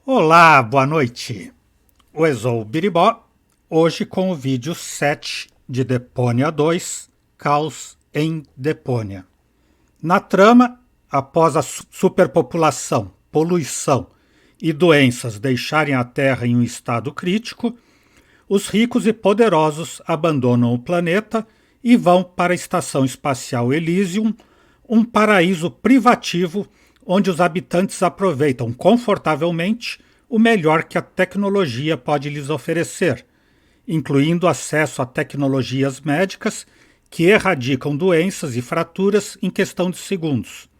Olá, boa noite. Eu sou o Biribó, hoje com o vídeo 7 de Deponia 2, Caos em Deponia. Na trama, após a superpopulação, poluição e doenças deixarem a Terra em um estado crítico, os ricos e poderosos abandonam o planeta e vão para a Estação Espacial Elysium, um paraíso privativo onde os habitantes aproveitam confortavelmente o melhor que a tecnologia pode lhes oferecer, incluindo acesso a tecnologias médicas que erradicam doenças e fraturas em questão de segundos.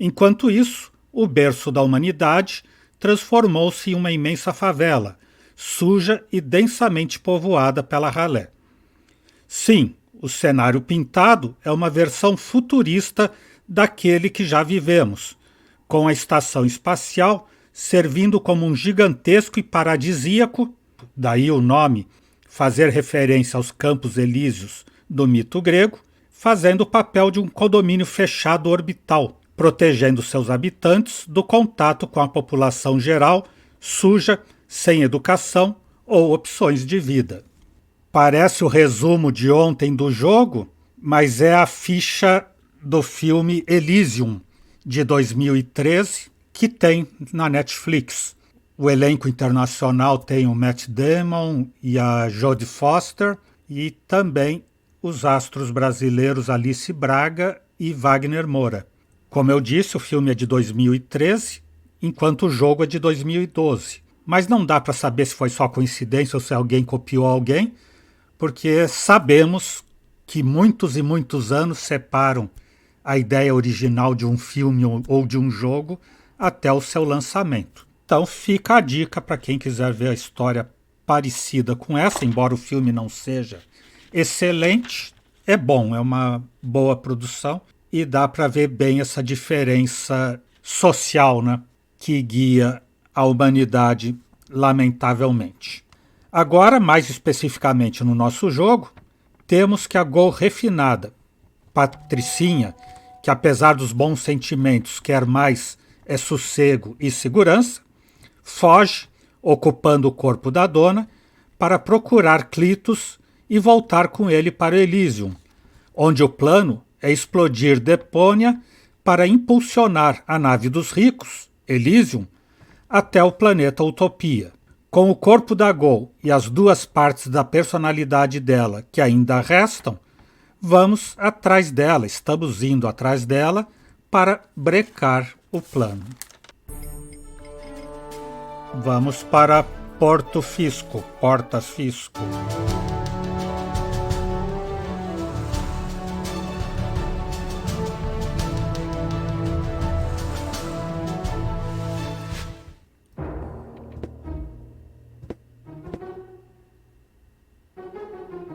Enquanto isso, o berço da humanidade transformou-se em uma imensa favela, suja e densamente povoada pela ralé. Sim, o cenário pintado é uma versão futurista daquele que já vivemos, com a estação espacial servindo como um gigantesco e paradisíaco, daí o nome, fazer referência aos Campos Elíseos do mito grego, fazendo o papel de um condomínio fechado orbital, protegendo seus habitantes do contato com a população geral, suja, sem educação ou opções de vida. Parece o resumo de ontem do jogo, mas é a ficha do filme Elysium, de 2013, que tem na Netflix. O elenco internacional tem o Matt Damon e a Jodie Foster, e também os astros brasileiros Alice Braga e Wagner Moura. Como eu disse, o filme é de 2013, enquanto o jogo é de 2012. Mas não dá para saber se foi só coincidência ou se alguém copiou alguém, porque sabemos que muitos e muitos anos separam a ideia original de um filme ou de um jogo até o seu lançamento. Então fica a dica para quem quiser ver a história parecida com essa, embora o filme não seja excelente, é bom, é uma boa produção e dá para ver bem essa diferença social, né, que guia a humanidade, lamentavelmente. Agora, mais especificamente no nosso jogo, temos que a Gol refinada, Patricinha, que apesar dos bons sentimentos quer mais é sossego e segurança, foge, ocupando o corpo da dona, para procurar Clitus e voltar com ele para Elysium, onde o plano é explodir Deponia para impulsionar a nave dos ricos, Elysium, até o planeta Utopia. Com o corpo da Gol e as duas partes da personalidade dela que ainda restam, vamos atrás dela, estamos indo atrás dela para brecar o plano. Vamos para Porto Fisco, Porta Fisco.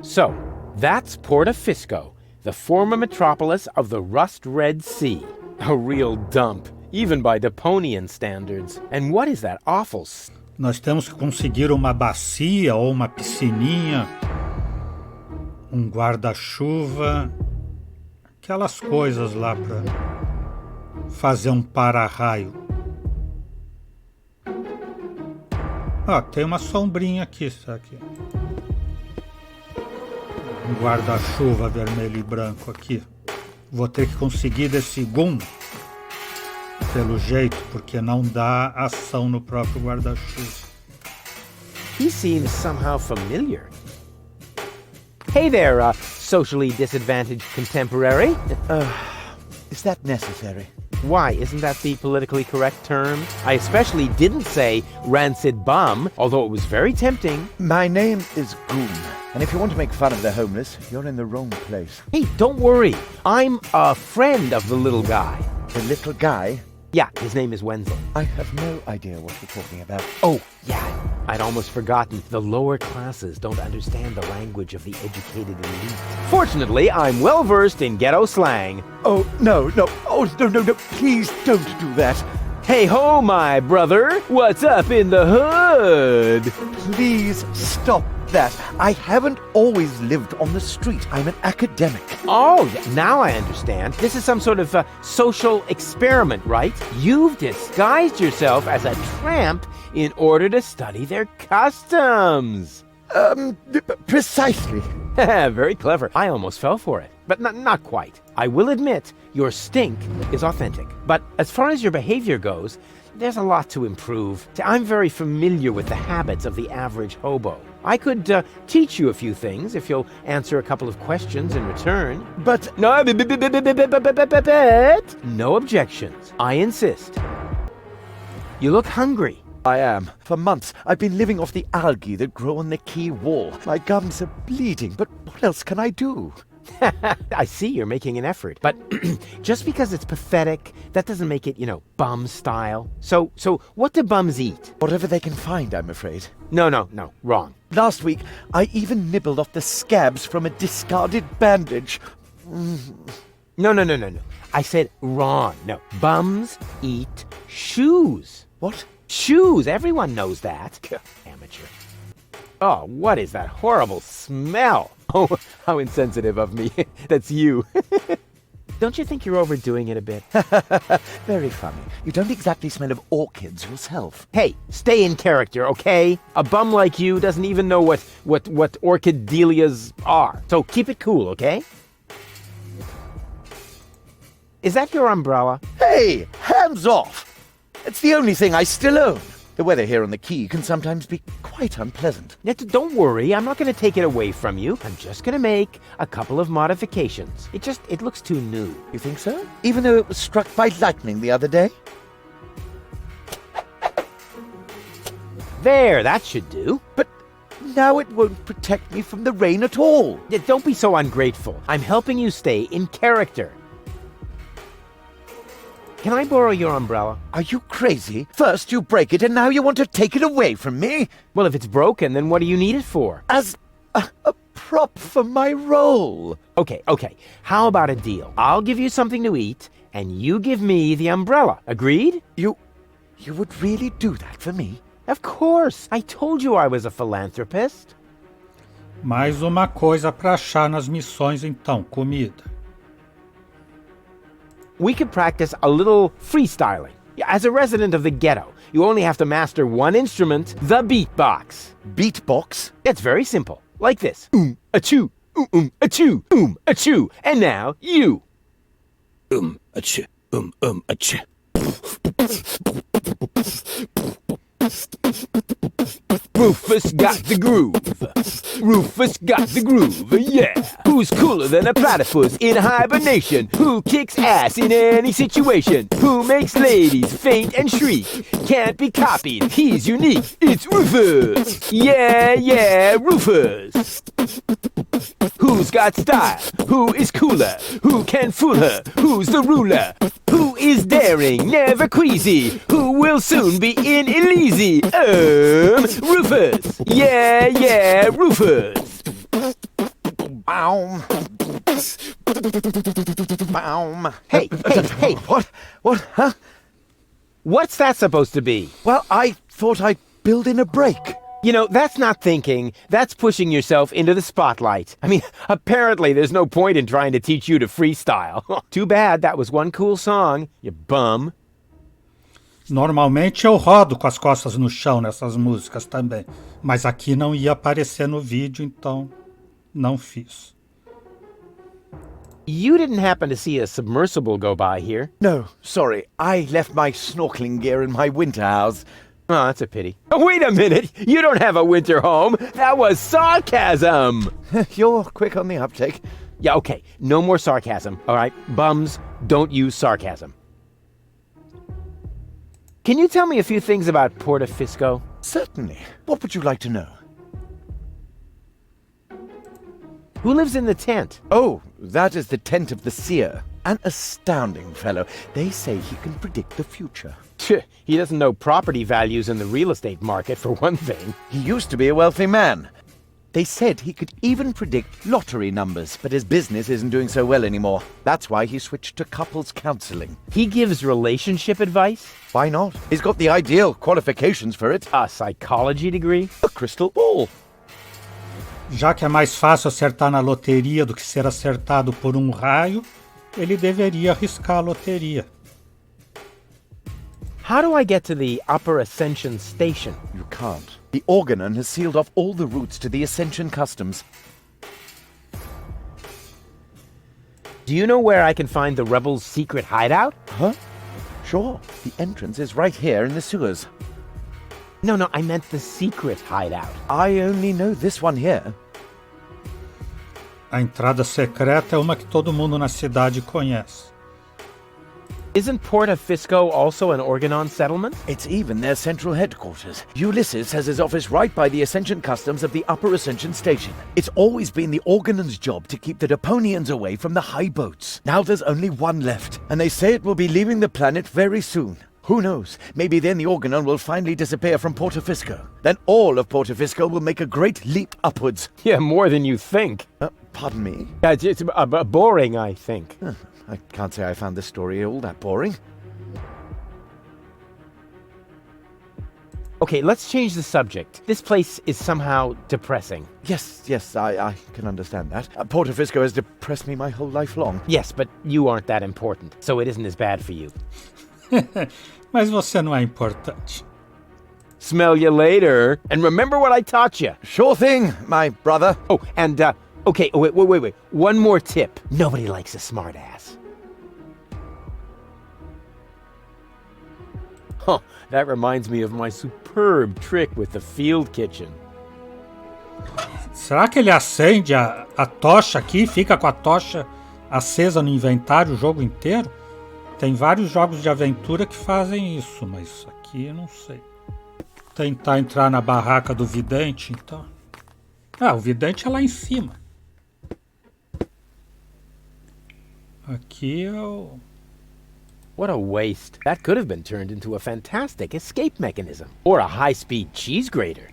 So, that's Porta Fisco, the former metropolis of the rust-red sea. A real dump, even by Deponian standards. And what is that awful... Nós temos que conseguir uma bacia ou uma piscininha, um guarda-chuva, aquelas coisas lá para fazer um para-raio. Tem uma sombrinha aqui, sabe? Um guarda-chuva vermelho e branco aqui. Vou ter que conseguir desse gum, pelo jeito, porque não dá ação no próprio guarda-chuva. He seems somehow familiar. Hey there, socially disadvantaged contemporary. Is that necessary? Why, isn't that the politically correct term? I especially didn't say rancid bum, although it was very tempting. My name is Goom, and if you want to make fun of the homeless, you're in the wrong place. Hey, don't worry. I'm a friend of the little guy. The little guy? Yeah, his name is Wenzel. I have no idea what you're talking about. Oh, yeah. I'd almost forgotten. The lower classes don't understand the language of the educated elite. Fortunately, I'm well versed in ghetto slang. Oh, no. Oh, no. Please don't do that. Hey ho, my brother! What's up in the hood? Please stop that. I haven't always lived on the street. I'm an academic. Oh, now I understand. This is some sort of social experiment, right? You've disguised yourself as a tramp in order to study their customs. Precisely. Very clever. I almost fell for it, but not quite. I will admit, your stink is authentic. But as far as your behavior goes, there's a lot to improve. I'm very familiar with the habits of the average hobo. I could teach you a few things if you'll answer a couple of questions in return. But No, no objections. I insist. You look hungry. I am. For months, I've been living off the algae that grow on the quay wall. My gums are bleeding, but what else can I do? I see you're making an effort, but just because it's pathetic, that doesn't make it, bum style. So what do bums eat? Whatever they can find, I'm afraid. No, wrong. Last week, I even nibbled off the scabs from a discarded bandage. No. I said wrong. No, bums eat shoes. What? Shoes, everyone knows that. Amateur. Oh, what is that horrible smell? Oh, how insensitive of me. That's you. Don't you think you're overdoing it a bit? Very funny. You don't exactly smell of orchids yourself. Hey, stay in character, okay? A bum like you doesn't even know what orchid dahlias are. So keep it cool, okay? Is that your umbrella? Hey, hands off! It's the only thing I still own. The weather here on the quay can sometimes be quite unpleasant. Don't worry, I'm not going to take it away from you. I'm just going to make a couple of modifications. It looks too new. You think so? Even though it was struck by lightning the other day? There, that should do. But now it won't protect me from the rain at all. Don't be so ungrateful. I'm helping you stay in character. Can I borrow your umbrella? Are you crazy? First you break it and now you want to take it away from me? Well, if it's broken, then what do you need it for? As a prop for my role. Okay. How about a deal? I'll give you something to eat, and you give me the umbrella. Agreed? You would really do that for me? Of course. I told you I was a philanthropist. Mais uma coisa para achar nas missões então, comida. We could practice a little freestyling. As a resident of the ghetto, you only have to master one instrument, the beatbox. Beatbox? It's very simple. Like this. Achoo, achoo, achoo. And now, you. Achoo, achoo. Rufus got the groove. Rufus got the groove, yeah. Who's cooler than a platypus in hibernation? Who kicks ass in any situation? Who makes ladies faint and shriek? Can't be copied, he's unique. It's Rufus. Yeah, Rufus. Who's got style? Who is cooler? Who can fool her? Who's the ruler? Who is daring, never queasy? Who will soon be in Elysium? Rufus! Yeah, Rufus! Baum. Baum. Hey! What? Huh? What's that supposed to be? Well, I thought I'd build in a break. That's not thinking. That's pushing yourself into the spotlight. I mean, apparently there's no point in trying to teach you to freestyle. Too bad that was one cool song, you bum. Normalmente eu rodo com as costas no chão nessas músicas também, mas aqui não ia aparecer no vídeo, então não fiz. You didn't happen to see a submersible go by here? No, sorry. I left my snorkeling gear in my winter house. Oh, that's a pity. Oh, wait a minute! You don't have a winter home! That was sarcasm! You're quick on the uptake. Yeah, okay. No more sarcasm, all right? Bums, don't use sarcasm. Can you tell me a few things about Porta Fisco? Certainly. What would you like to know? Who lives in the tent? Oh, that is the tent of the seer. An astounding fellow. They say he can predict the future. He doesn't know property values in the real estate market, for one thing. He used to be a wealthy man. They said he could even predict lottery numbers, but his business isn't doing so well anymore. That's why he switched to couples counseling. He gives relationship advice? Why not? He's got the ideal qualifications for it. A psychology degree? A crystal ball. Já que é mais fácil acertar na loteria do que ser acertado por um raio, ele deveria arriscar a loteria. How do I get to the Upper Ascension Station? You can't. The Organon has sealed off all the routes to the Ascension Customs. Do you know where I can find the rebels' secret hideout? Huh? Sure. The entrance is right here in the sewers. No, I meant the secret hideout. I only know this one here. A entrada secreta é uma que todo mundo na cidade conhece. Isn't Porta Fisco also an Organon settlement? It's even their central headquarters. Ulysses has his office right by the Ascension Customs of the Upper Ascension Station. It's always been the Organon's job to keep the Deponians away from the high boats. Now there's only one left, and they say it will be leaving the planet very soon. Who knows? Maybe then the Organon will finally disappear from Porta Fisco. Then all of Porta Fisco will make a great leap upwards. Yeah, more than you think. Pardon me? It's boring, I think. I can't say I found this story all that boring. Okay, let's change the subject. This place is somehow depressing. Yes, I can understand that. Porta Fisco has depressed me my whole life long. Yes, but you aren't that important, so it isn't as bad for you. Mas você não é importante. Smell you later. And remember what I taught you. Sure thing, my brother. Oh, and, okay, wait. One more tip. Nobody likes a smartass. Huh, that reminds me of my superb trick with the field kitchen. Será que ele acende a tocha aqui e fica com a tocha acesa no inventário o jogo inteiro? Tem vários jogos de aventura que fazem isso, mas aqui eu não sei. Tentar entrar na barraca do vidente, então. O vidente é lá em cima. Aqui é o... What a waste. That could have been turned into a fantastic escape mechanism. Or a high-speed cheese grater.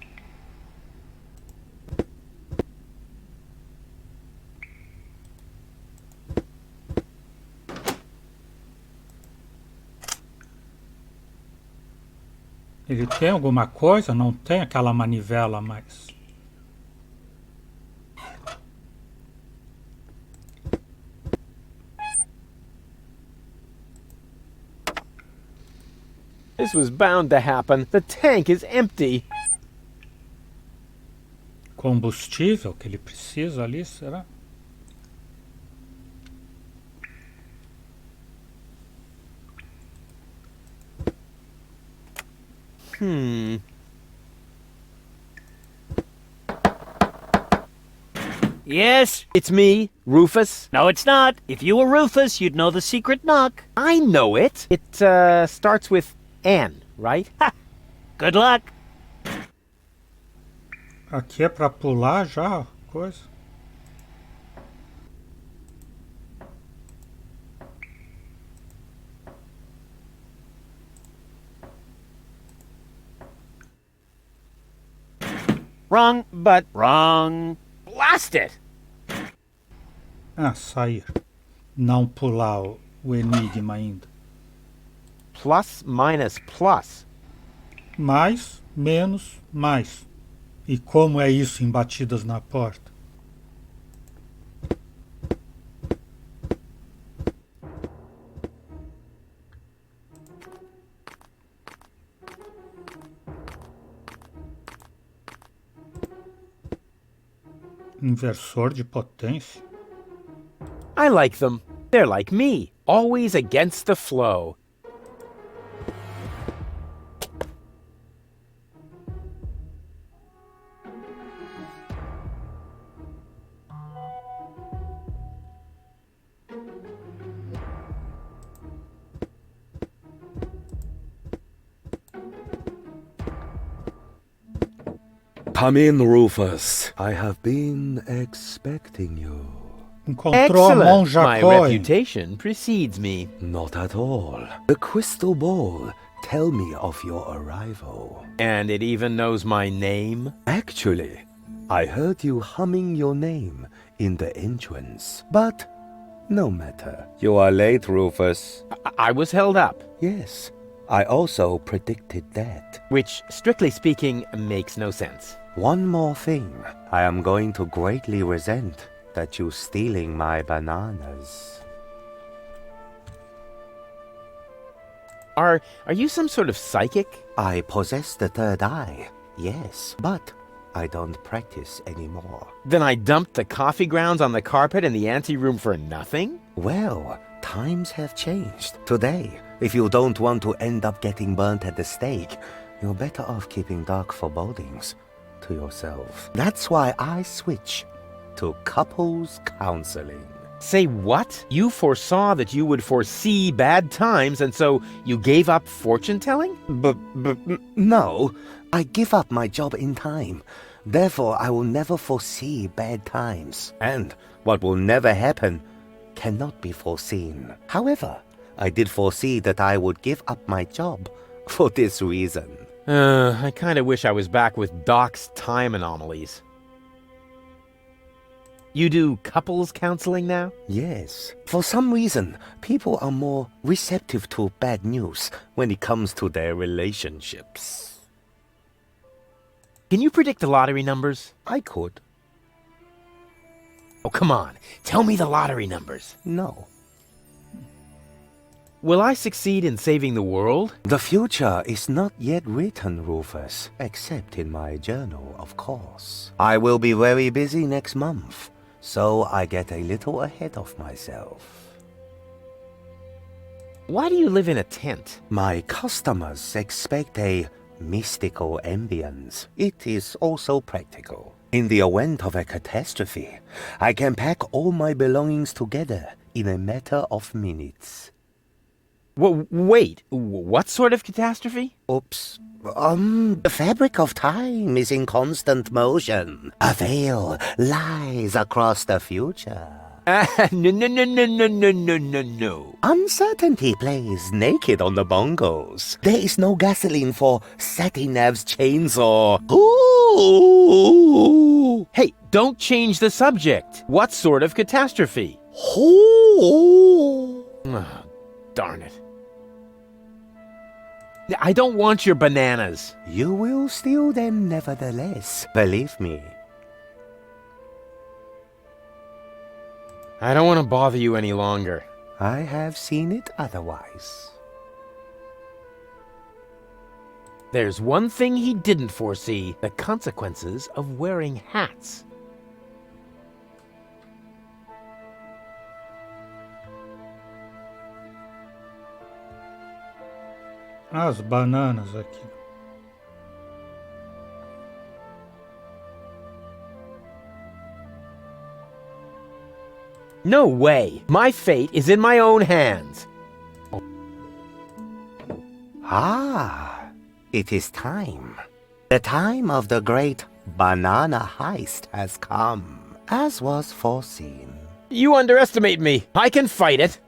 Ele tem alguma coisa? Não tem aquela manivela mais. This was bound to happen. The tank is empty. Combustível que ele precisa ali, será? Yes? It's me, Rufus. No, it's not. If you were Rufus, you'd know the secret knock. I know it. It starts with N, right? Ha! Good luck. Aqui é pra pular já, coisa. Wrong, but wrong. Blast it! Sair. Não pular o enigma ainda. Plus minus plus. Mais, menos, mais. E como é isso em batidas na porta? Inversor de potência? I like them. They're like me, always against the flow. Come in, Rufus. I have been expecting you. Encontrou a Excellent. monja My Cohen. reputation precedes me. Not at all. The crystal ball. Tell me of your arrival. And it even knows my name? Actually, I heard you humming your name in the entrance. But no matter. You are late, Rufus. I was held up, Yes, I also predicted that. which, strictly speaking, makes no sense. One more thing. I am going to greatly resent that you stealing my bananas. Are you some sort of psychic? I possess the third eye, yes, but I don't practice anymore. Then I dumped the coffee grounds on the carpet in the anteroom for nothing? Well, times have changed. Today, if you don't want to end up getting burnt at the stake, you're better off keeping dark forebodings to yourself. That's why I switch to couples counseling. Say what? You foresaw that you would foresee bad times, and so you gave up fortune-telling? No, I give up my job in time. Therefore, I will never foresee bad times. And what will never happen cannot be foreseen. However, I did foresee that I would give up my job for this reason. I kinda wish I was back with Doc's time anomalies. You do couples counseling now? Yes. For some reason, people are more receptive to bad news when it comes to their relationships. Can you predict the lottery numbers? I could. Oh, come on. Tell me the lottery numbers. No. Will I succeed in saving the world? The future is not yet written, Rufus, except in my journal, of course. I will be very busy next month, so I get a little ahead of myself. Why do you live in a tent? My customers expect a mystical ambience. It is also practical. In the event of a catastrophe, I can pack all my belongings together in a matter of minutes. Wait, what sort of catastrophe? Oops. The fabric of time is in constant motion. A veil lies across the future. No. Uncertainty plays naked on the bongos. There is no gasoline for Satinav's chainsaw. Ooh! Hey, don't change the subject. What sort of catastrophe? Ooh! Oh, darn it. I don't want your bananas. You will steal them nevertheless, believe me. I don't want to bother you any longer. I have seen it otherwise. There's one thing he didn't foresee, the consequences of wearing hats. As bananas aqui. No way. My fate is in my own hands. Ah, it is time. The time of the great banana heist has come, as was foreseen. You underestimate me. I can fight it.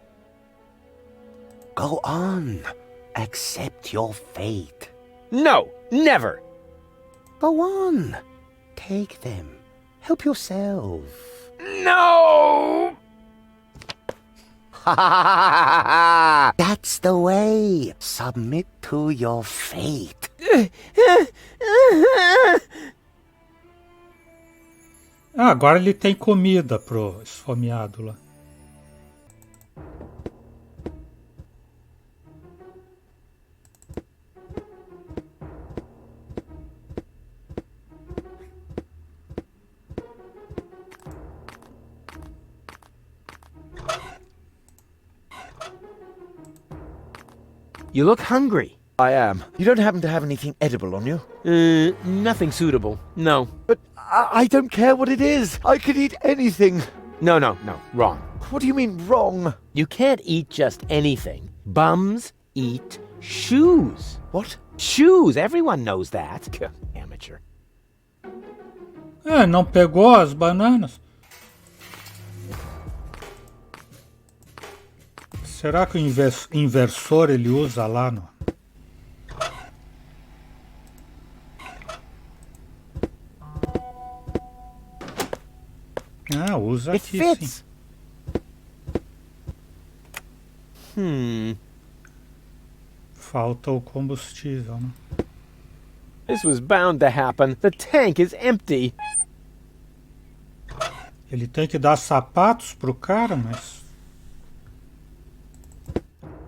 Go on. Accept your fate. No, never. Go on. Take them. Help yourself. No! That's the way. Submit to your fate. Ah, agora ele tem comida pro esfomeado lá. You look hungry. I am. You don't happen to have anything edible on you? Nothing suitable. No. But I don't care what it is. I could eat anything. No, wrong. What do you mean, wrong? You can't eat just anything. Bums eat shoes. What? Shoes, everyone knows that. Amateur. É, não pegou as bananas? Será que o inversor ele usa lá no... Ah, usa It aqui, fits. sim. Falta o combustível, né? This was bound to happen. The tank is empty. Ele tem que dar sapatos pro cara, mas...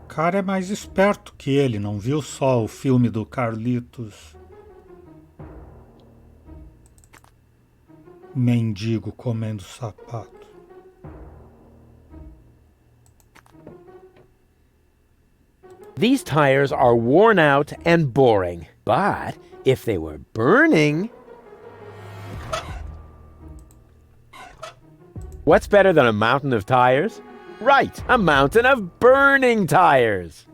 O cara é mais esperto que ele, não viu só o filme do Carlitos. Mendigo comendo sapato. These tires are worn out and boring. But if they were burning... What's better than a mountain of tires? Right, a mountain of burning tires.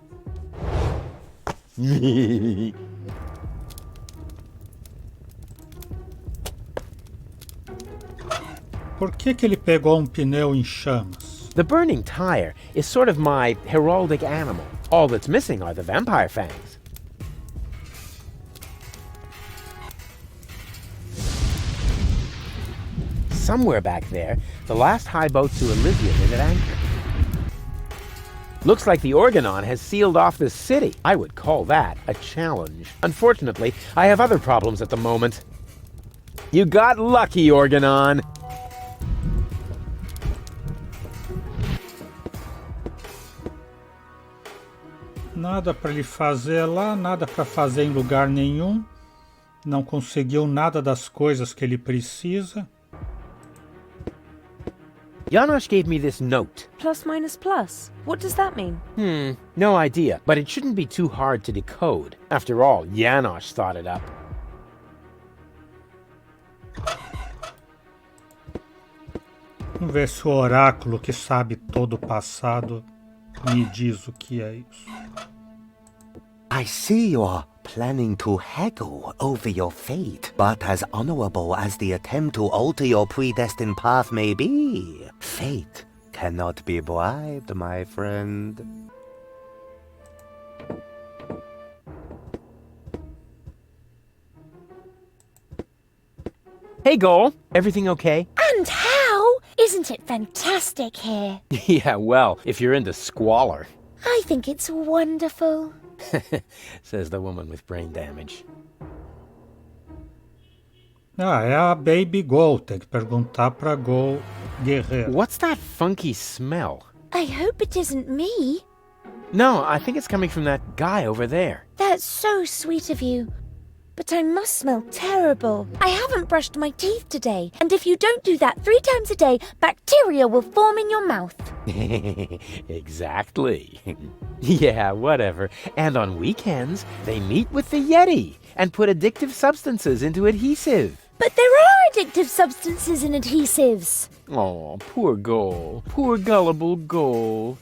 Por que ele pegou um pneu em chamas? The burning tire is sort of my heraldic animal. All that's missing are the vampire fangs. Somewhere back there, the last high boat to Elysium is at anchor. Looks like the Organon has sealed off the city. I would call that a challenge. Unfortunately, I have other problems at the moment. You got lucky, Organon! Nada para ele fazer lá, nada para fazer em lugar nenhum. Não conseguiu nada das coisas que ele precisa. Janosch gave me this note. Plus minus plus. What does that mean? No idea, but it shouldn't be too hard to decode. After all, Janosch thought it up. Vamos ver se o oráculo que sabe todo o passado me diz o que é isso. I see you are planning to haggle over your fate, but as honorable as the attempt to alter your predestined path may be, fate cannot be bribed, my friend. Hey, Goal. Everything okay? And how? Isn't it fantastic here? Yeah, well, if you're into squalor. I think it's wonderful. Says the woman with brain damage. Ah, é a Baby Gol. Tem que perguntar pra Gol Guerreiro. What's that funky smell? I hope it isn't me. No, I think it's coming from that guy over there. That's so sweet of you. But I must smell terrible. I haven't brushed my teeth today, and if you don't do that 3 times a day, bacteria will form in your mouth. Exactly. Yeah, whatever. And on weekends, they meet with the Yeti and put addictive substances into adhesive. But there are addictive substances in adhesives. Oh, poor Goal. Poor gullible Goal.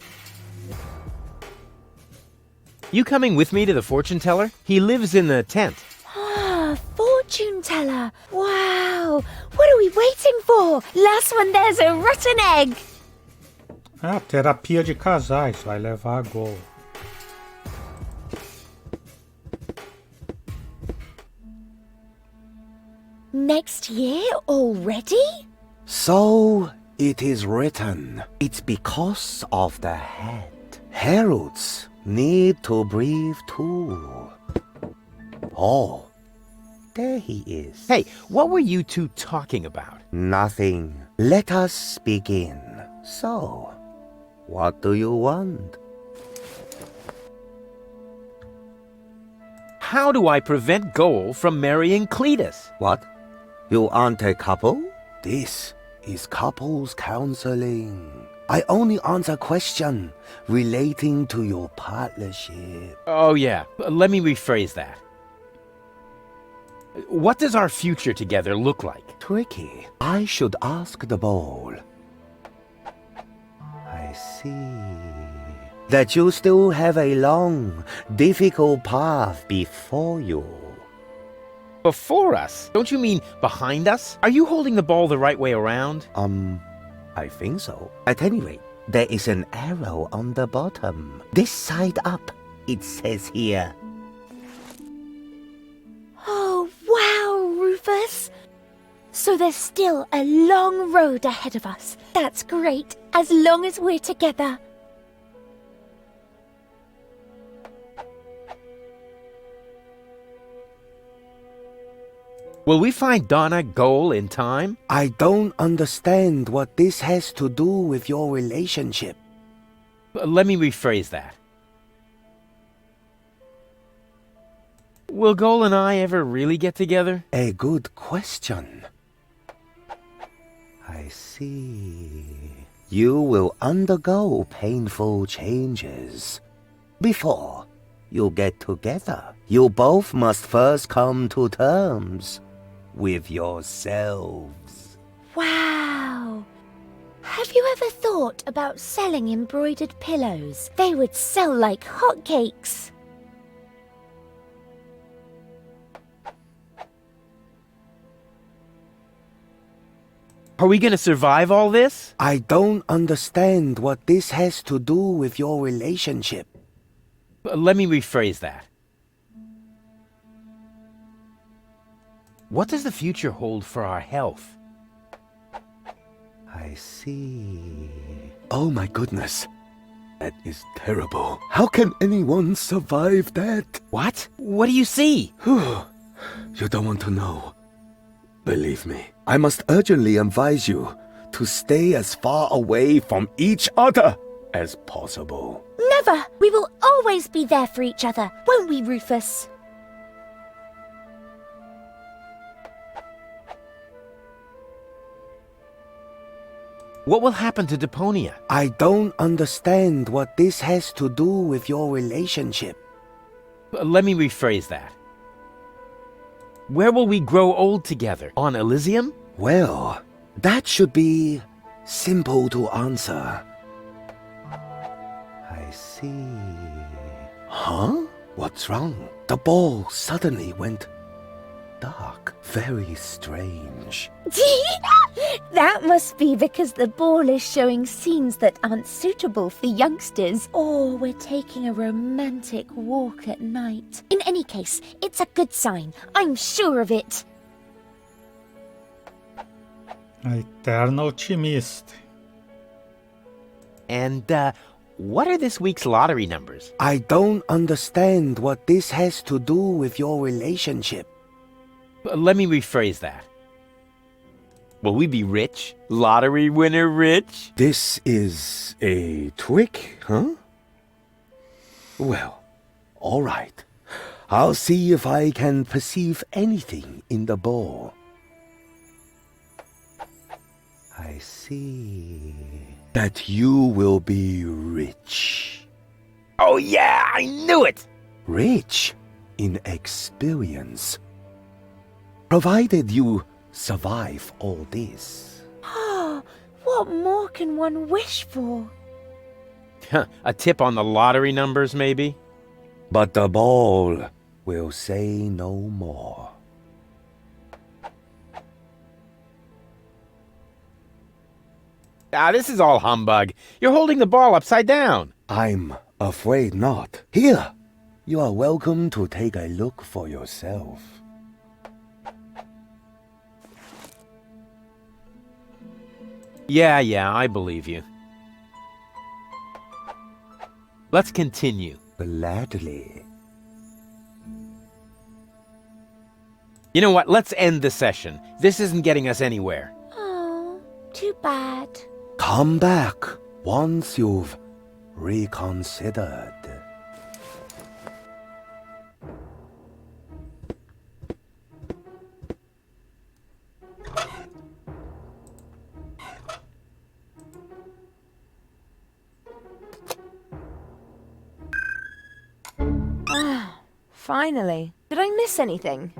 You coming with me to the fortune teller? He lives in the tent. Ah, fortune teller. Wow. What are we waiting for? Last one, there's a rotten egg. Ah, terapia de casais. Vai levar a Gol. Next year already? So it is written. It's because of the head. Heralds need to breathe too. Oh, there he is. Hey, what were you two talking about? Nothing. Let us begin. So, what do you want? How do I prevent Goal from marrying Cletus? What? You aren't a couple? This is couples counseling. I only answer questions relating to your partnership. Oh, yeah. Let me rephrase that. What does our future together look like? Tricky. I should ask the bowl. I see. That you still have a long, difficult path before you. Before us? Don't you mean behind us? Are you holding the ball the right way around? I think so. At any rate, there is an arrow on the bottom. This side up, it says here. Oh, wow, Rufus. So there's still a long road ahead of us. That's great, as long as we're together. Will we find Donna Goal in time? I don't understand what this has to do with your relationship. Let me rephrase that. Will Goal and I ever really get together? A good question. I see. You will undergo painful changes. Before you get together, you both must first come to terms with yourselves. Wow! Have you ever thought about selling embroidered pillows? They would sell like hotcakes. Are we gonna survive all this? I don't understand what this has to do with your relationship. Let me rephrase that. What does the future hold for our health? I see. Oh my goodness. That is terrible. How can anyone survive that? What? What do you see? You don't want to know. Believe me, I must urgently advise you to stay as far away from each other as possible. Never! We will always be there for each other, won't we, Rufus? What will happen to Deponia? I don't understand what this has to do with your relationship. Let me rephrase that. Where will we grow old together? On Elysium? Well, that should be simple to answer. I see. Huh? What's wrong? The ball suddenly went dark. Very strange. That must be because the ball is showing scenes that aren't suitable for youngsters, or we're taking a romantic walk at night. In any case, it's a good sign. I'm sure of it. A eterno otimista. And, what are this week's lottery numbers? I don't understand what this has to do with your relationship. Let me rephrase that. Will we be rich? Lottery winner rich? This is a trick, huh? Well, all right. I'll see if I can perceive anything in the ball. I see that you will be rich. Oh yeah, I knew it! Rich in experience. Provided you survive all this. Oh, what more can one wish for? A tip on the lottery numbers, maybe? But the ball will say no more. This is all humbug. You're holding the ball upside down. I'm afraid not. Here, you are welcome to take a look for yourself. Yeah, I believe you. Let's continue. Gladly. You know what? Let's end the session. This isn't getting us anywhere. Oh, too bad. Come back once you've reconsidered. Finally. Did I miss anything?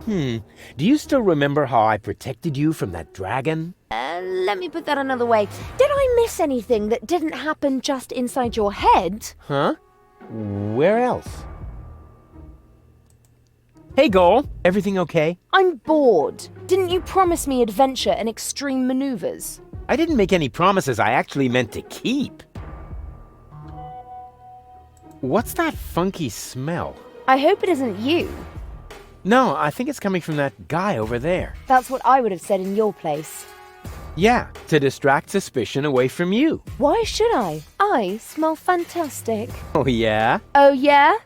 Do you still remember how I protected you from that dragon? Let me put that another way. Did I miss anything that didn't happen just inside your head? Huh? Where else? Hey, Goal. Everything okay? I'm bored. Didn't you promise me adventure and extreme maneuvers? I didn't make any promises I actually meant to keep. What's that funky smell? I hope it isn't you. No, I think it's coming from that guy over there. That's what I would have said in your place. Yeah, to distract suspicion away from you. Why should I? I smell fantastic. Oh, yeah? Oh, yeah?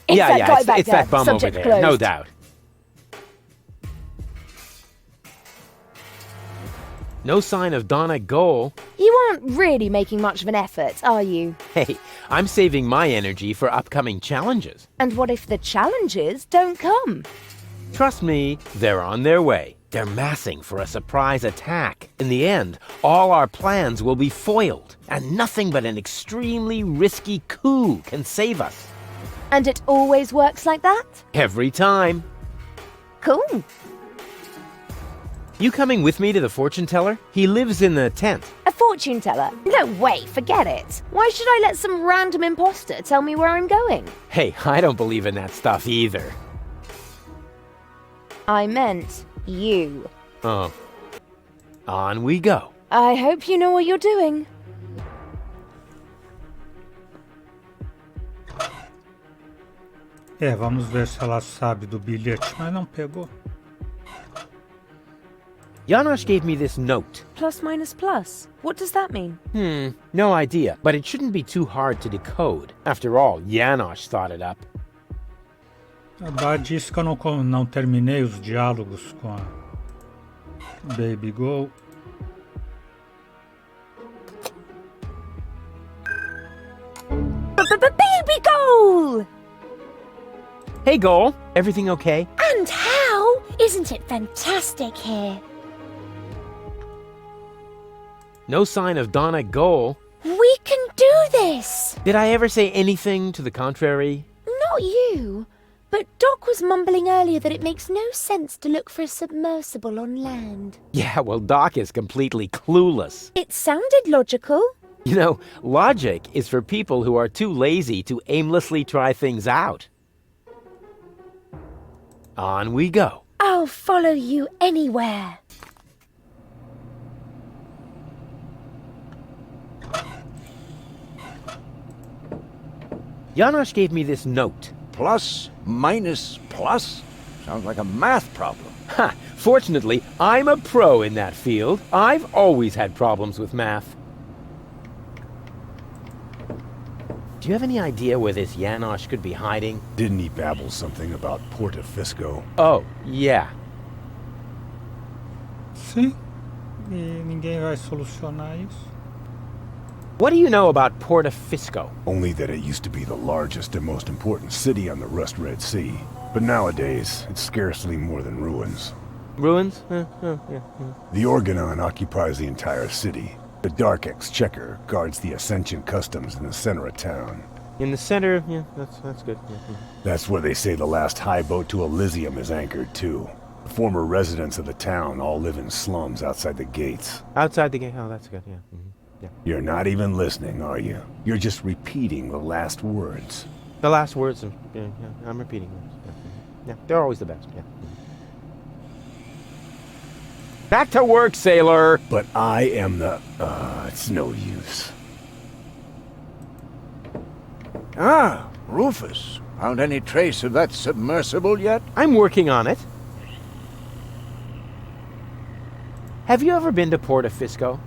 It's that bum over there, closed. no doubt. No sign of Donna Goal. You aren't really making much of an effort, are you? Hey, I'm saving my energy for upcoming challenges. And what if the challenges don't come? Trust me, they're on their way. They're massing for a surprise attack. In the end, all our plans will be foiled, and nothing but an extremely risky coup can save us. And it always works like that? Every time. Cool. You coming with me to the fortune teller? He lives in the tent. A fortune teller? No way, forget it. Why should I let some random imposter tell me where I'm going? Hey, I don't believe in that stuff either. I meant you. Oh. On we go. I hope you know what you're doing. Vamos ver se ela sabe do bilhete, mas não pegou. Janosch gave me this note. Plus minus plus. What does that mean? No idea, but it shouldn't be too hard to decode. After all, Janosch thought it up. A Bá disse que eu não terminei os diálogos com a Baby Go. Baby goal! Hey, Goal, everything okay? And how? Isn't it fantastic here? No sign of Donna Goal. We can do this! Did I ever say anything to the contrary? Not you. But Doc was mumbling earlier that it makes no sense to look for a submersible on land. Yeah, well, Doc is completely clueless. It sounded logical. You know, logic is for people who are too lazy to aimlessly try things out. On we go. I'll follow you anywhere. Janosch gave me this note. Plus, minus, plus? Sounds like a math problem. Ha! Fortunately, I'm a pro in that field. I've always had problems with math. Do you have any idea where this Janosch could be hiding? Didn't he babble something about Porta Fisco? Oh, yeah. Sim. E ninguém vai solucionar isso. What do you know about Porta Fisco? Only that it used to be the largest and most important city on the Rust-Red Sea. But nowadays, it's scarcely more than ruins. Ruins? Yeah. The Organon occupies the entire city. The Dark Exchequer guards the Ascension customs in the center of town. In the center, yeah, that's good. Yeah. That's where they say the last high boat to Elysium is anchored too. The former residents of the town all live in slums outside the gates. Outside the gate, oh, that's good, yeah. Yeah. You're not even listening, are you? You're just repeating the last words. The last words, yeah, I'm repeating them. Yeah, they're always the best, yeah. Back to work, sailor! But I am the... it's no use. Ah, Rufus. Found any trace of that submersible yet? I'm working on it. Have you ever been to Porta Fisco?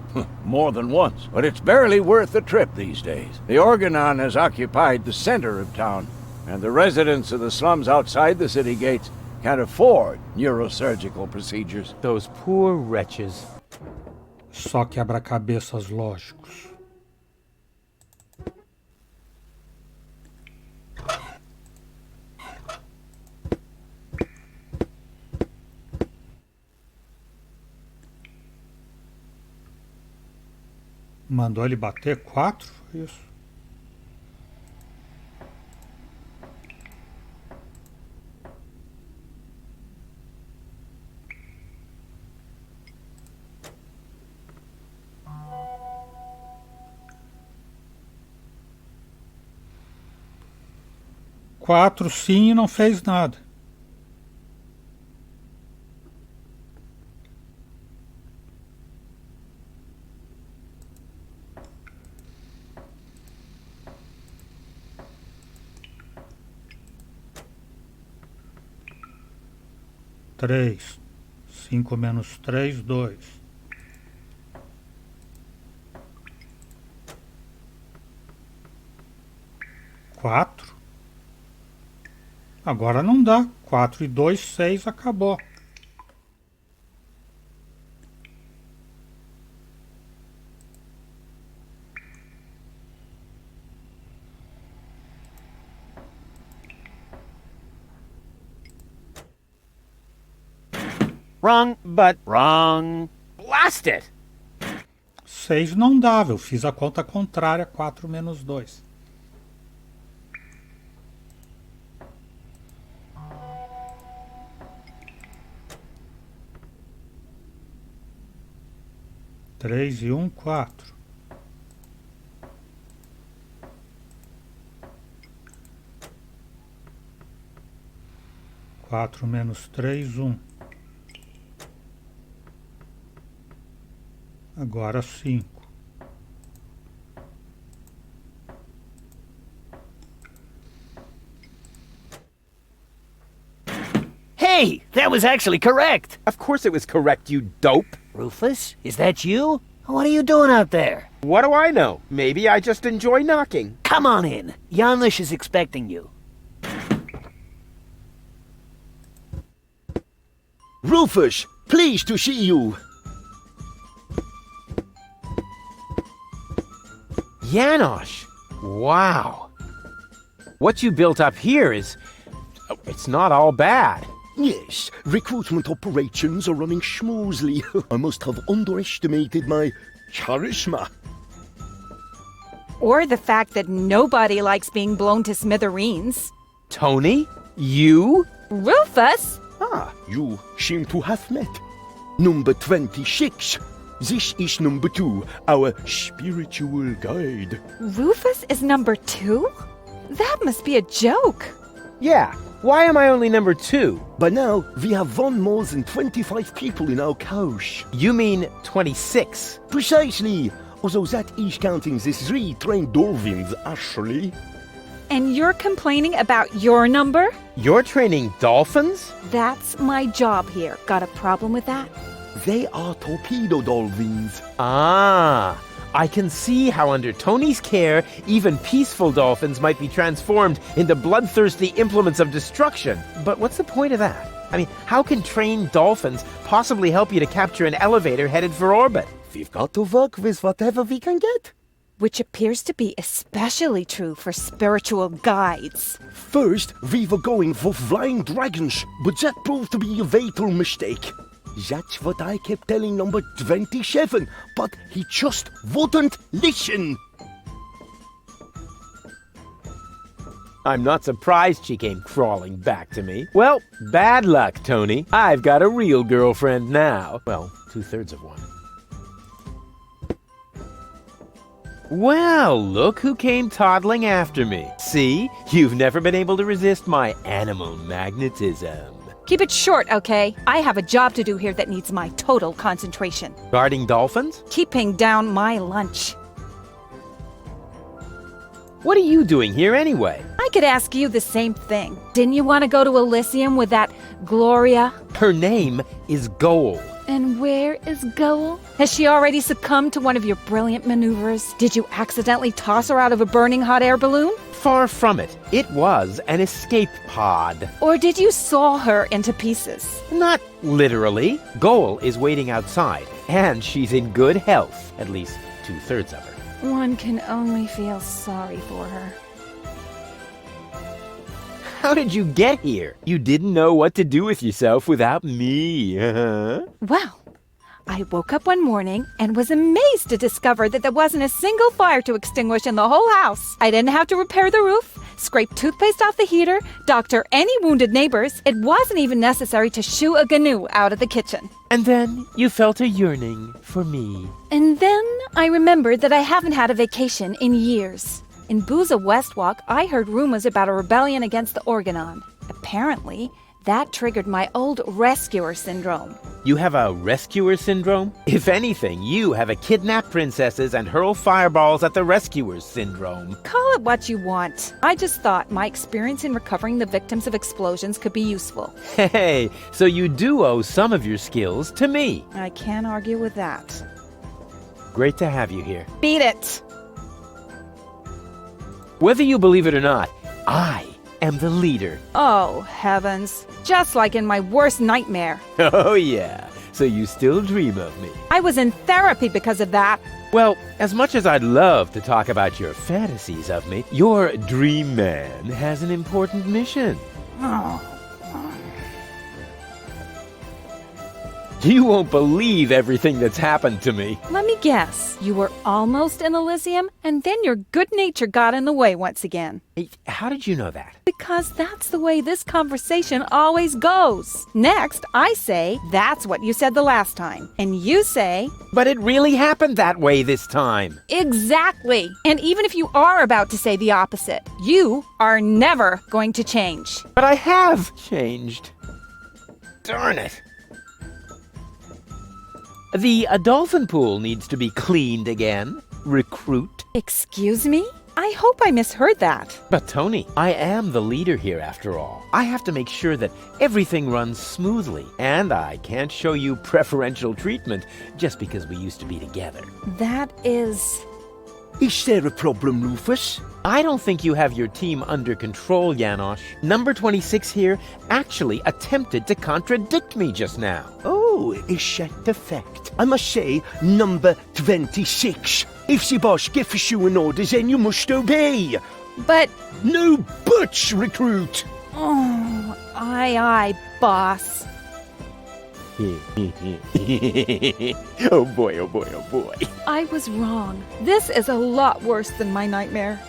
More than once, but it's barely worth the trip these days. The Organon has occupied the center of town, and the residents of the slums outside the city gates can't afford neurosurgical procedures. Those poor wretches. Só quebra-cabeças lógicos. Mandou ele bater 4? Isso. Quatro sim e não fez nada. 3. 5 menos 3, 2. 4. Agora não dá. 4 e 2, 6, acabou. Wrong, but wrong. Blast it! 6 não dava, eu fiz a conta contrária, 4 menos 2. Três e 1, 4. Quatro menos 3, 1. Agora 5. Hey, that was actually correct. Of course it was correct, you dope. Rufus, is that you? What are you doing out there? What do I know? Maybe I just enjoy knocking. Come on in. Janusz is expecting you. Rufus, pleased to see you. Janusz! Wow. What you built up here is... it's not all bad. Yes, recruitment operations are running smoothly. I must have underestimated my charisma. Or the fact that nobody likes being blown to smithereens. Tony? You? Rufus? Ah, you seem to have met. Number 26. This is number 2, our spiritual guide. Rufus is number 2? That must be a joke. Yeah. Why am I only number 2? By now, we have won more than 25 people in our Caos. You mean 26? Precisely. Although that is counting the 3 trained dolphins, actually. And you're complaining about your number? You're training dolphins? That's my job here. Got a problem with that? They are torpedo dolphins. Ah, I can see how under Tony's care, even peaceful dolphins might be transformed into bloodthirsty implements of destruction. But what's the point of that? I mean, how can trained dolphins possibly help you to capture an elevator headed for orbit? We've got to work with whatever we can get. Which appears to be especially true for spiritual guides. First, we were going for flying dragons, but that proved to be a fatal mistake. That's what I kept telling number 27, but he just wouldn't listen. I'm not surprised she came crawling back to me. Well, bad luck, Tony. I've got a real girlfriend now. Well, 2/3 of one. Well, look who came toddling after me. See? You've never been able to resist my animal magnetism. Keep it short, okay? I have a job to do here that needs my total concentration. Guarding dolphins? Keeping down my lunch. What are you doing here anyway? I could ask you the same thing. Didn't you want to go to Elysium with that Gloria? Her name is Goal. And where is Goal? Has she already succumbed to one of your brilliant maneuvers? Did you accidentally toss her out of a burning hot air balloon? Far from it. It was an escape pod. Or did you saw her into pieces? Not literally. Goal is waiting outside, and she's in good health. At least 2/3 of her. One can only feel sorry for her. How did you get here? You didn't know what to do with yourself without me. Well, I woke up one morning and was amazed to discover that there wasn't a single fire to extinguish in the whole house. I didn't have to repair the roof, scrape toothpaste off the heater, doctor any wounded neighbors. It wasn't even necessary to shoo a gnu out of the kitchen. And then you felt a yearning for me. And then I remembered that I haven't had a vacation in years. In Booza Westwalk, I heard rumors about a rebellion against the Organon. Apparently, that triggered my old rescuer syndrome. You have a rescuer syndrome? If anything, you have a kidnap princesses and hurl fireballs at the rescuers syndrome. Call it what you want. I just thought my experience in recovering the victims of explosions could be useful. Hey, so you do owe some of your skills to me. I can't argue with that. Great to have you here. Beat it! Whether you believe it or not, I am the leader. Oh, heavens. Just like in my worst nightmare. Oh yeah, so you still dream of me. I was in therapy because of that. Well, as much as I'd love to talk about your fantasies of me, your dream man has an important mission. Oh. You won't believe everything that's happened to me. Let me guess. You were almost in Elysium, and then your good nature got in the way once again. Hey, how did you know that? Because that's the way this conversation always goes. Next, I say, that's what you said the last time. And you say, but it really happened that way this time. Exactly. And even if you are about to say the opposite, you are never going to change. But I have changed. Darn it. The dolphin pool needs to be cleaned again. Recruit. Excuse me? I hope I misheard that. But Tony, I am the leader here after all. I have to make sure that everything runs smoothly, and I can't show you preferential treatment just because we used to be together. That is... Is there a problem, Rufus? I don't think you have your team under control, Janosch. Number 26 here actually attempted to contradict me just now. Oh, is that the fact? I must say, number 26. If the boss gives you an order, then you must obey. But... No buts, recruit! Oh, aye, boss. Oh boy, oh boy, oh boy. I was wrong. This is a lot worse than my nightmare.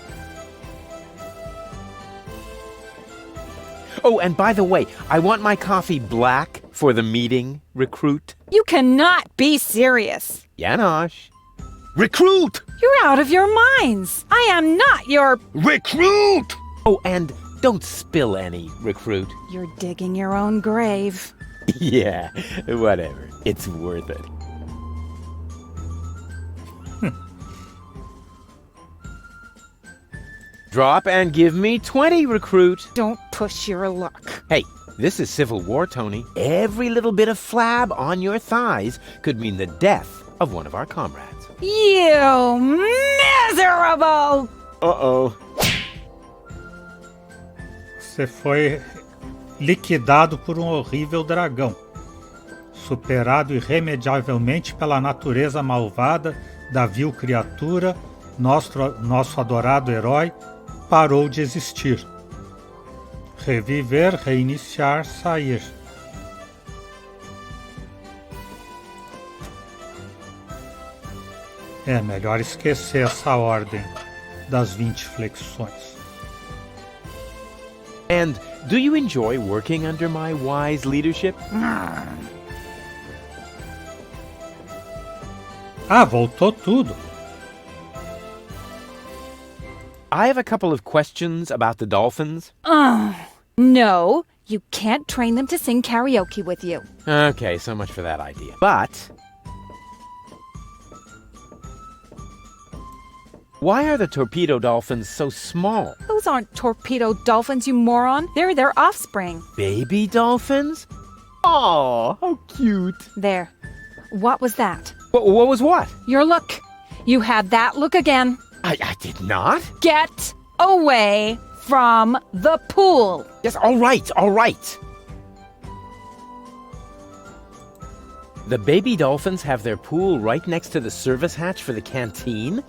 Oh, and by the way, I want my coffee black for the meeting, recruit. You cannot be serious. Janosch. Recruit! You're out of your minds. I am not your... Recruit! Oh, and don't spill any, recruit. You're digging your own grave. Yeah, whatever. It's worth it. Drop and give me 20, recruit. Don't push your luck. Hey, this is Civil War, Tony. Every little bit of flab on your thighs could mean the death of one of our comrades. You miserable! Uh-oh. Você foi liquidado por um horrível dragão, superado irremediavelmente pela natureza malvada da vil criatura. Nosso adorado herói parou de existir. Reviver, reiniciar, sair. É melhor esquecer essa ordem das 20 flexões. And do you enjoy working under my wise leadership? Ah, voltou tudo. I have a couple of questions about the dolphins. No, you can't train them to sing karaoke with you. Okay, so much for that idea. But why are the torpedo dolphins so small? Those aren't torpedo dolphins, you moron. They're their offspring. Baby dolphins? Aw, how cute. There. What was that? What was what? Your look. You had that look again. I did not. Get away from the pool. Yes, all right, all right. The baby dolphins have their pool right next to the service hatch for the canteen?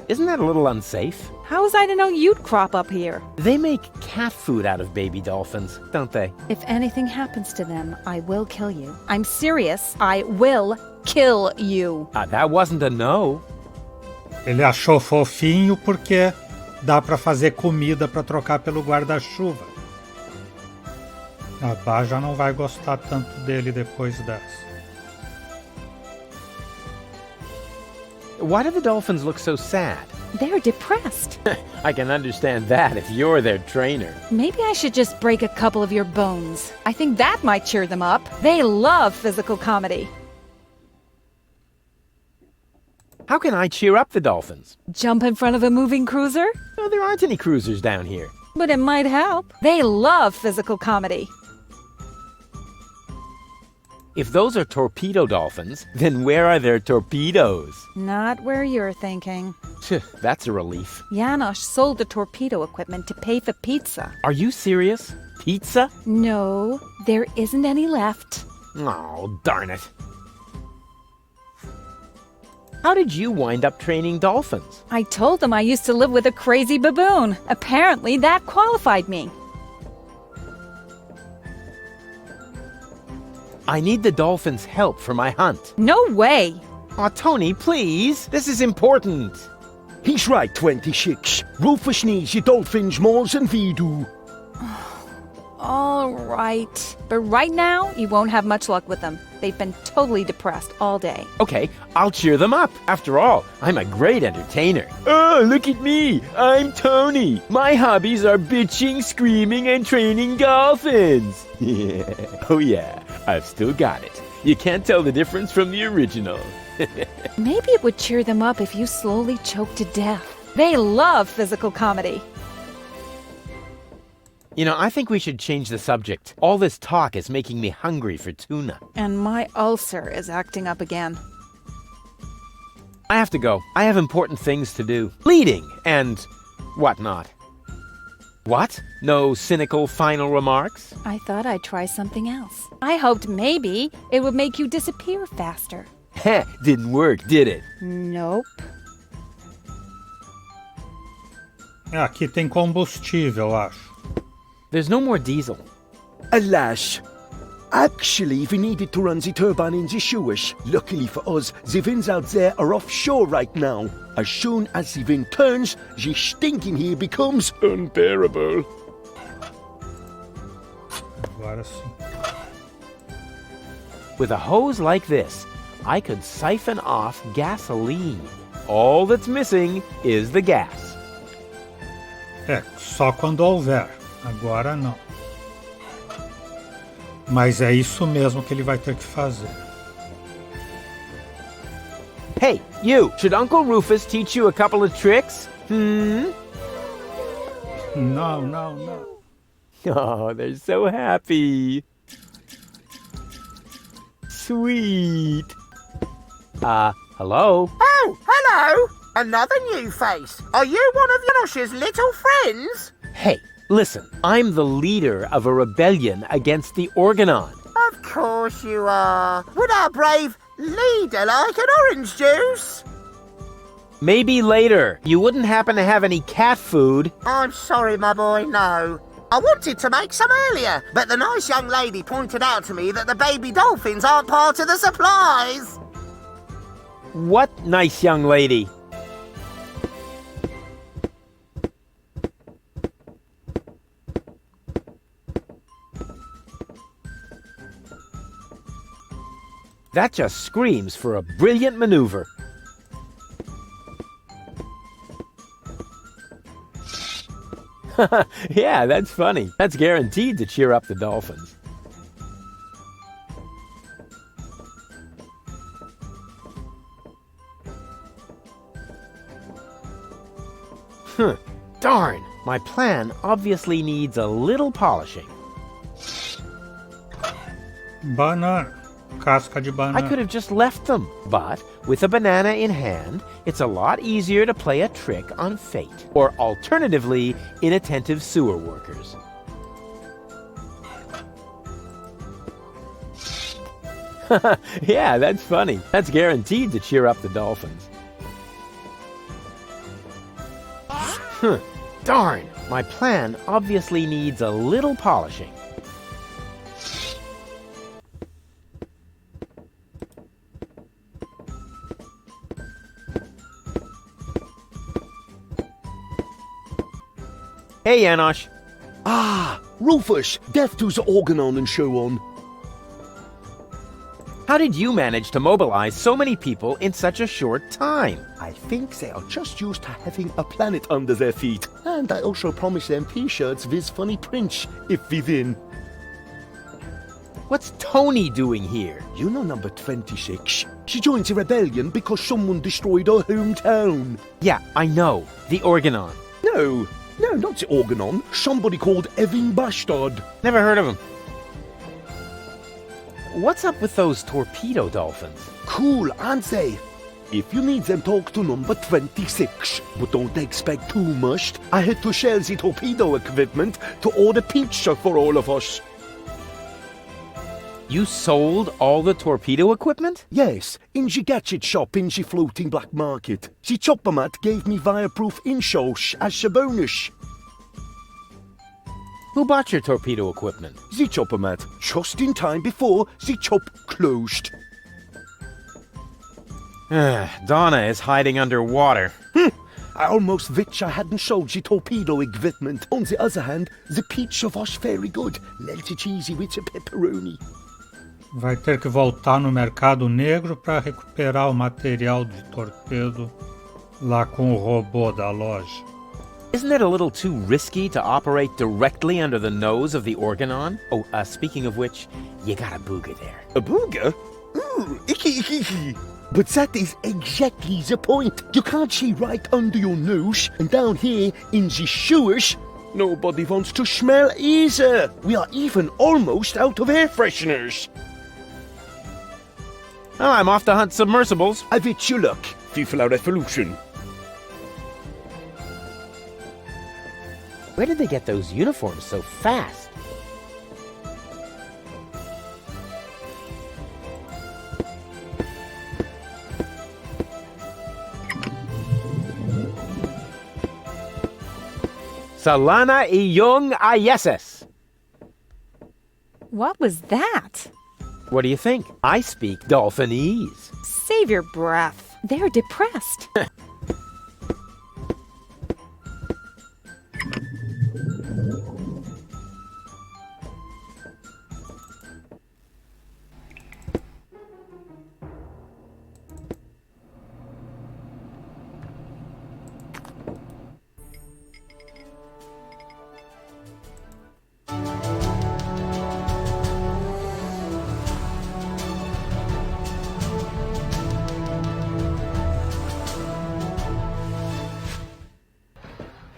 Isn't that a little unsafe? How was I to know you'd crop up here? They make cat food out of baby dolphins, don't they? If anything happens to them, I will kill you. I'm serious. I will kill you. That wasn't a no. Ele achou fofinho porque dá para fazer comida para trocar pelo guarda-chuva. A Bá já não vai gostar tanto dele depois dessa. Why do the dolphins look so sad? They're depressed. I can understand that if you're their trainer. Maybe I should just break a couple of your bones. I think that might cheer them up. They love physical comedy. How can I cheer up the dolphins? Jump in front of a moving cruiser? No, there aren't any cruisers down here. But it might help. They love physical comedy. If those are torpedo dolphins, then where are their torpedoes? Not where you're thinking. That's a relief. Janosch sold the torpedo equipment to pay for pizza. Are you serious? Pizza? No, there isn't any left. Oh, darn it. How did you wind up training dolphins? I told them I used to live with a crazy baboon. Apparently that qualified me. I need the dolphins' help for my hunt. No way! Aw, Tony, please. This is important. He's right, 26. Rufus needs your dolphins more than we do. All right. But right now, you won't have much luck with them. They've been totally depressed all day. Okay, I'll cheer them up. After all, I'm a great entertainer. Oh, look at me. I'm Tony. My hobbies are bitching, screaming, and training dolphins. Yeah. Oh, yeah. I've still got it. You can't tell the difference from the original. Maybe it would cheer them up if you slowly choke to death. They love physical comedy. You know, I think we should change the subject. All this talk is making me hungry for tuna. And my ulcer is acting up again. I have to go. I have important things to do. Bleeding and whatnot. What? No cynical final remarks? I thought I'd try something else. I hoped maybe it would make you disappear faster. Heh, didn't work, did it? Nope. Aqui tem combustível, acho. There's no more diesel. Alas. Actually, we needed to run the turbine in the sewers. Luckily for us, the winds out there are offshore right now. As soon as the wind turns, the stink in here becomes unbearable. Agora sim. With a hose like this, I could siphon off gasoline. All that's missing is the gas. É, só quando houver. Agora não. Mas é isso mesmo que ele vai ter que fazer. Hey, you! Should Uncle Rufus teach you a couple of tricks? Não, não, não. Oh, they're so happy. Sweet. Hello? Oh, hello! Another new face. Are you one of Janosch's little friends? Hey, listen, I'm the leader of a rebellion against the Organon. Of course you are. Would our brave leader like an orange juice? Maybe later. You wouldn't happen to have any cat food? I'm sorry, my boy, no. I wanted to make some earlier, but the nice young lady pointed out to me that the baby dolphins aren't part of the supplies. What nice young lady? That just screams for a brilliant maneuver. Yeah, that's funny. That's guaranteed to cheer up the dolphins. Darn, my plan obviously needs a little polishing. Banana. Casca de banana. I could have just left them, but with a banana in hand, it's a lot easier to play a trick on fate, or alternatively, inattentive sewer workers. Yeah, that's funny. That's guaranteed to cheer up the dolphins. Darn, my plan obviously needs a little polishing. Hey, Janosch. Ah, Rufus, death to the Organon and so on. How did you manage to mobilize so many people in such a short time? I think they are just used to having a planet under their feet. And I also promised them t-shirts with funny prints if we win. What's Tony doing here? You know number 26. She joined the rebellion because someone destroyed her hometown. Yeah, I know. The Organon. No, not the Organon. Somebody called Evan Bastard. Never heard of him. What's up with those torpedo dolphins? Cool, aren't they? If you need them, talk to number 26. But don't expect too much. I had to shell the torpedo equipment to order pizza for all of us. You sold all the torpedo equipment? Yes, in the gadget shop in the floating black market. The chopper mat gave me fireproof insoles as a bonus. Who bought your torpedo equipment? The chopper mat, just in time before the chop closed. Donna is hiding underwater. I almost wish I hadn't sold the torpedo equipment. On the other hand, the pizza was very good. Melted cheesy with the pepperoni. Vai ter que voltar no mercado negro para recuperar o material de torpedo lá com o robô da loja. Isn't it a little too risky to operate directly under the nose of the Organon? Oh, speaking of which, you got a booger there. A booger? Ooh, icky, icky, icky. But that is exactly the point. You can't see right under your nose, and down here in the sewers, nobody wants to smell either. We are even almost out of air fresheners. Oh, I'm off to hunt submersibles. I wish you luck. FIFA Revolution. Where did they get those uniforms so fast? Salana iyong ayeses. What was that? What do you think? I speak Dolphinese. Save your breath. They're depressed.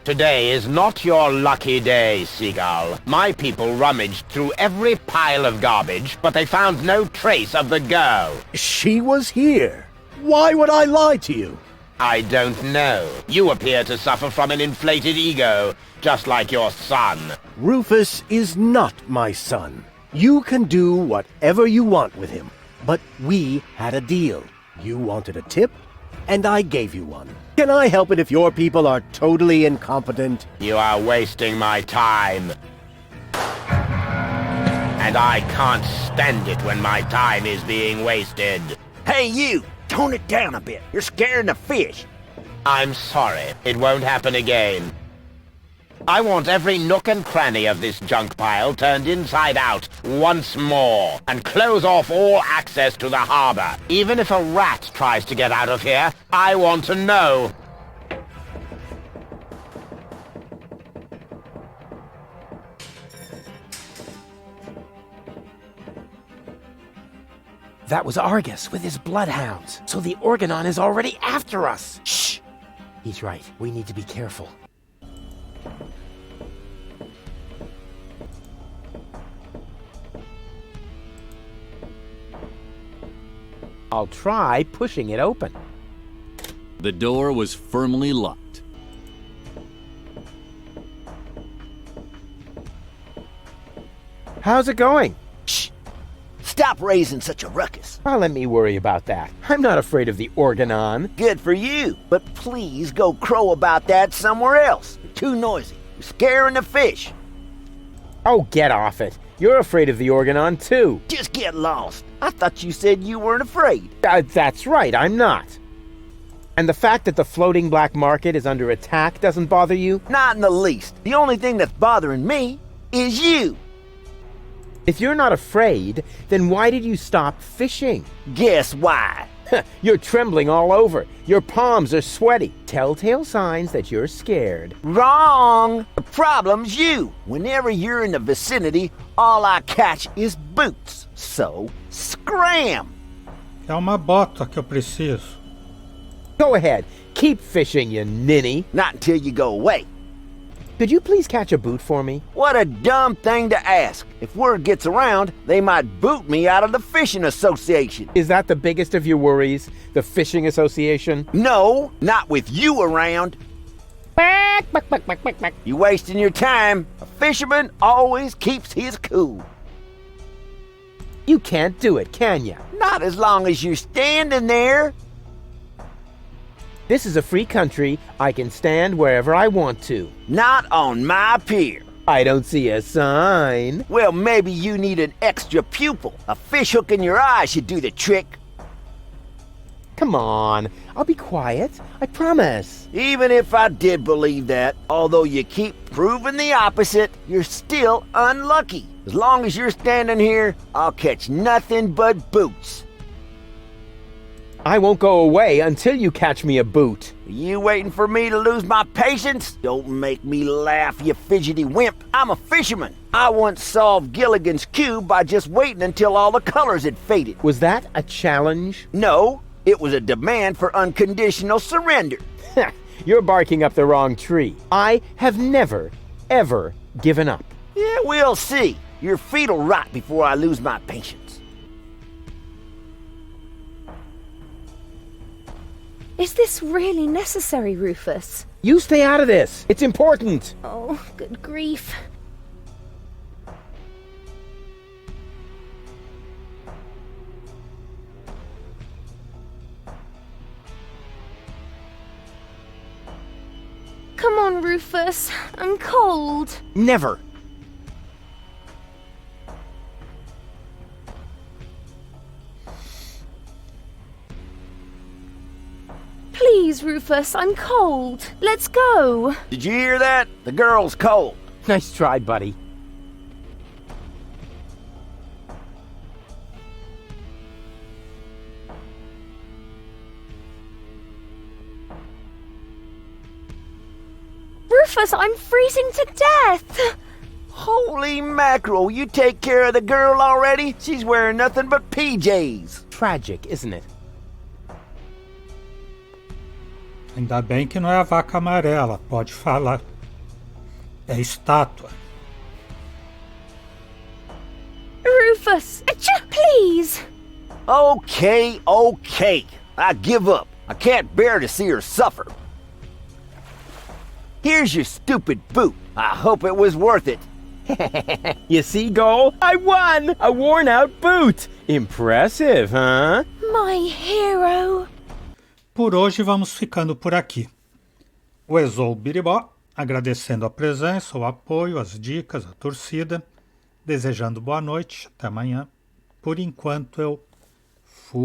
Today is not your lucky day, Seagull. My people rummaged through every pile of garbage, but they found no trace of the girl. She was here. Why would I lie to you? I don't know. You appear to suffer from an inflated ego, just like your son. Rufus is not my son. You can do whatever you want with him, but we had a deal. You wanted a tip, and I gave you one. Can I help it if your people are totally incompetent? You are wasting my time. And I can't stand it when my time is being wasted. Hey, you! Tone it down a bit. You're scaring the fish. I'm sorry. It won't happen again. I want every nook and cranny of this junk pile turned inside out once more, and close off all access to the harbor. Even if a rat tries to get out of here, I want to know. That was Argus with his bloodhounds, so the Organon is already after us. Shh! He's right. We need to be careful. I'll try pushing it open. The door was firmly locked. How's it going? Shh! Stop raising such a ruckus. Well, let me worry about that. I'm not afraid of the Organon. Good for you, but please go crow about that somewhere else. You're too noisy. You're scaring the fish. Oh, get off it. You're afraid of the Organon, too. Just get lost. I thought you said you weren't afraid. That's right, I'm not. And the fact that the floating black market is under attack doesn't bother you? Not in the least. The only thing that's bothering me is you. If you're not afraid, then why did you stop fishing? Guess why? You're trembling all over. Your palms are sweaty. Telltale signs that you're scared. Wrong! The problem's you. Whenever you're in the vicinity, all I catch is boots. So, scram! É uma bota que eu preciso. Go ahead. Keep fishing, you ninny. Not until you go away. Could you please catch a boot for me? What a dumb thing to ask. If word gets around, they might boot me out of the fishing association. Is that the biggest of your worries? The fishing association? No, not with you around. You wasting your time. A fisherman always keeps his cool. You can't do it, can ya? Not as long as you're standing there. This is a free country. I can stand wherever I want to. Not on my pier. I don't see a sign. Well, maybe you need an extra pupil. A fish hook in your eye should do the trick. Come on, I'll be quiet. I promise. Even if I did believe that, although you keep proving the opposite, you're still unlucky. As long as you're standing here, I'll catch nothing but boots. I won't go away until you catch me a boot. Are you waiting for me to lose my patience? Don't make me laugh, you fidgety wimp. I'm a fisherman. I once solved Gilligan's Cube by just waiting until all the colors had faded. Was that a challenge? No, it was a demand for unconditional surrender. You're barking up the wrong tree. I have never, ever given up. Yeah, we'll see. Your feet'll rot before I lose my patience. Is this really necessary, Rufus? You stay out of this. It's important. Oh, good grief. Come on, Rufus. I'm cold. Never. Please, Rufus, I'm cold. Let's go. Did you hear that? The girl's cold. Nice try, buddy. Rufus, I'm freezing to death. Holy mackerel, you take care of the girl already? She's wearing nothing but PJs. Tragic, isn't it? Ainda bem que não é a vaca amarela, pode falar. É estátua. Rufus, please. Okay. I give up. I can't bear to see her suffer. Here's your stupid boot. I hope it was worth it. You see, Goal? I won! A worn-out boot! Impressive, huh? My hero. Por hoje vamos ficando por aqui. O Exou Biribó, agradecendo a presença, o apoio, as dicas, a torcida, desejando boa noite, até amanhã. Por enquanto eu fui.